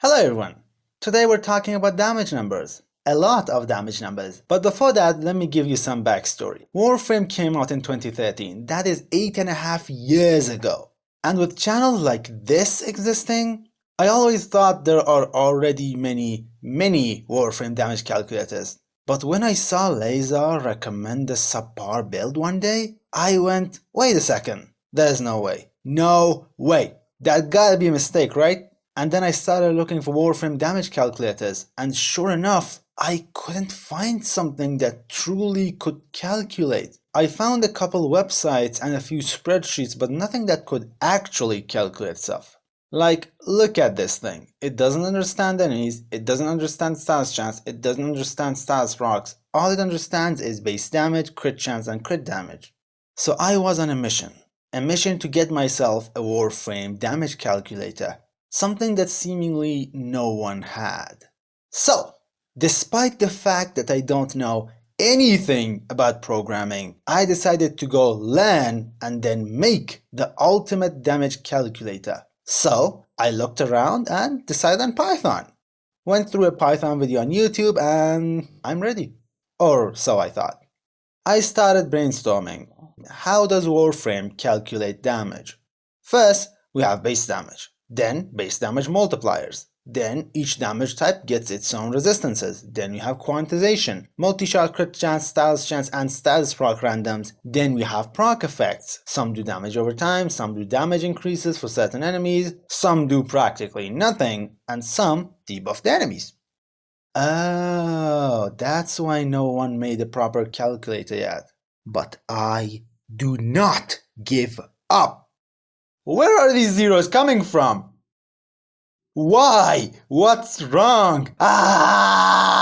Hello everyone! Today we're talking about damage numbers. A lot of damage numbers. But before that, let me give you some backstory. Warframe came out in 2013. That is 8.5 years ago. And with channels like this existing, I always thought there are already many Warframe damage calculators. But when I saw Laser recommend a subpar build one day, I went, wait a second, there's no way. No way. That gotta be a mistake, right? And then I started looking for Warframe damage calculators, and sure enough, I couldn't find something that truly could calculate. I found a couple websites and a few spreadsheets, but nothing that could actually calculate stuff. Like, look at this thing. It doesn't understand enemies, it doesn't understand status chance, it doesn't understand status rocks. All it understands is base damage, crit chance, and crit damage. So I was on a mission to get myself a Warframe damage calculator. Something that seemingly no one had. So, despite the fact that I don't know anything about programming, I decided to go learn and then make the ultimate damage calculator. So, I looked around and decided on Python. Went through a Python video on YouTube and I'm ready. Or so I thought. I started brainstorming. How does Warframe calculate damage? First, we have base damage. Then base damage multipliers. Then each damage type gets its own resistances. Then we have quantization, multi-shot crit chance, status chance, and status proc randoms. Then we have proc effects. Some do damage over time, some do damage increases for certain enemies, some do practically nothing, and some debuff the enemies. Oh, that's why no one made a proper calculator yet. But I do not give up. Where are these zeros coming from? Why? What's wrong? Ah!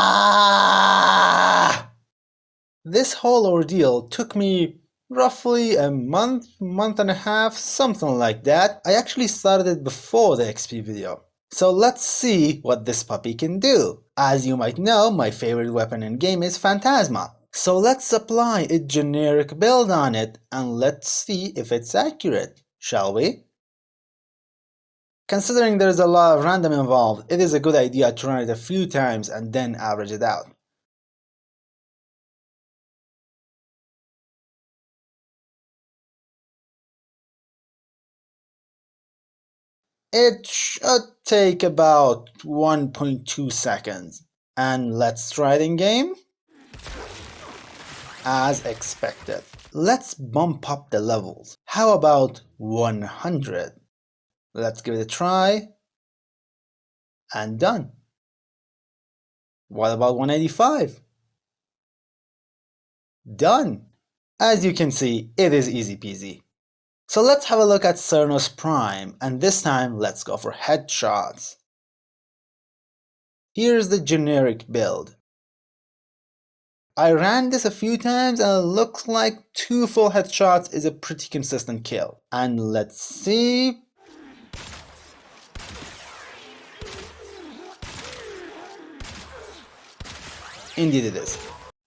This whole ordeal took me roughly a month and a half, something like that. I actually started it before the XP video. So let's see what this puppy can do. As you might know, my favorite weapon in game is Phantasma. So let's apply a generic build on it and let's see if it's accurate, shall we? Considering there's a lot of random involved, it is a good idea to run it a few times and then average it out. It should take about 1.2 seconds. And let's try it in game. As expected. Let's bump up the levels. How about 100? Let's give it a try. And done. What about 185? Done. As you can see, it is easy peasy. So let's have a look at Cernos Prime, and this time let's go for headshots. Here's the generic build. I ran this a few times and it looks like 2 full headshots is a pretty consistent kill. And let's see. Indeed it is.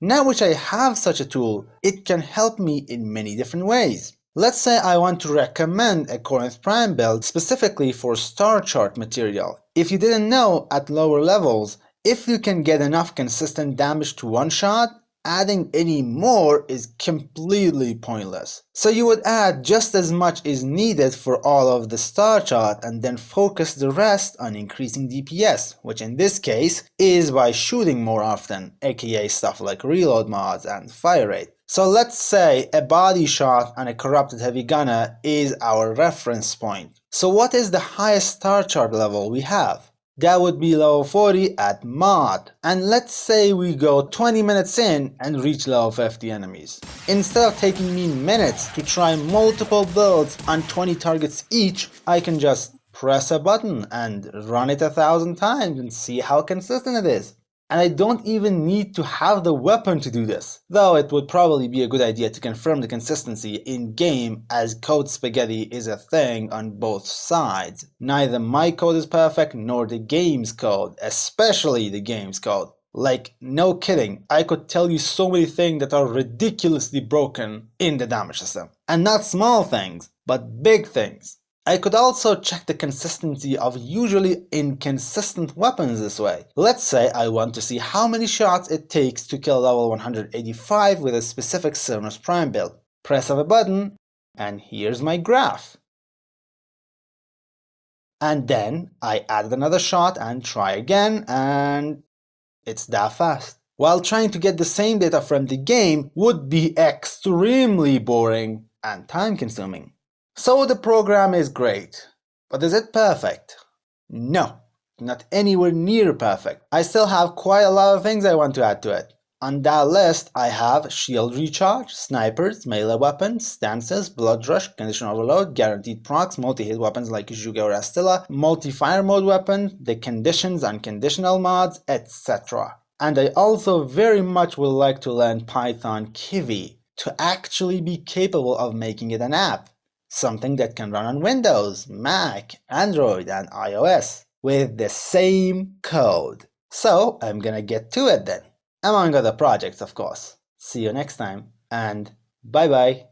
Now which I have such a tool, it can help me in many different ways. Let's say I want to recommend a Corinth Prime build specifically for star chart material. If you didn't know, at lower levels, if you can get enough consistent damage to one shot, adding any more is completely pointless. So you would add just as much is needed for all of the star chart and then focus the rest on increasing DPS, which in this case is by shooting more often, aka stuff like reload mods and fire rate. So let's say a body shot on a corrupted heavy gunner is our reference point. So what is the highest star chart level we have? That would be level 40 at mod. And let's say we go 20 minutes in and reach level 50 enemies. Instead of taking me minutes to try multiple builds on 20 targets each, I can just press a button and run it 1,000 times and see how consistent it is. And I don't even need to have the weapon to do this, though it would probably be a good idea to confirm the consistency in-game as code spaghetti is a thing on both sides. Neither my code is perfect nor the game's code, especially the game's code. Like, no kidding, I could tell you so many things that are ridiculously broken in the damage system. And not small things, but big things. I could also check the consistency of usually inconsistent weapons this way. Let's say I want to see how many shots it takes to kill level 185 with a specific Silver's Prime build. Press of a button, and here's my graph. And then I added another shot and try again, and it's that fast. While trying to get the same data from the game would be extremely boring and time consuming. So the program is great, but is it perfect? No, not anywhere near perfect. I still have quite a lot of things I want to add to it. On that list, I have shield recharge, snipers, melee weapons, stances, blood rush, condition overload, guaranteed procs, multi-hit weapons like Juga or Astilla, multi-fire mode weapons, the conditions and conditional mods, etc. And I also very much would like to learn Python Kiwi to actually be capable of making it an app. Something that can run on Windows, Mac, Android, and iOS with the same code. So I'm gonna get to it then. Among other projects, of course. See you next time, and bye bye.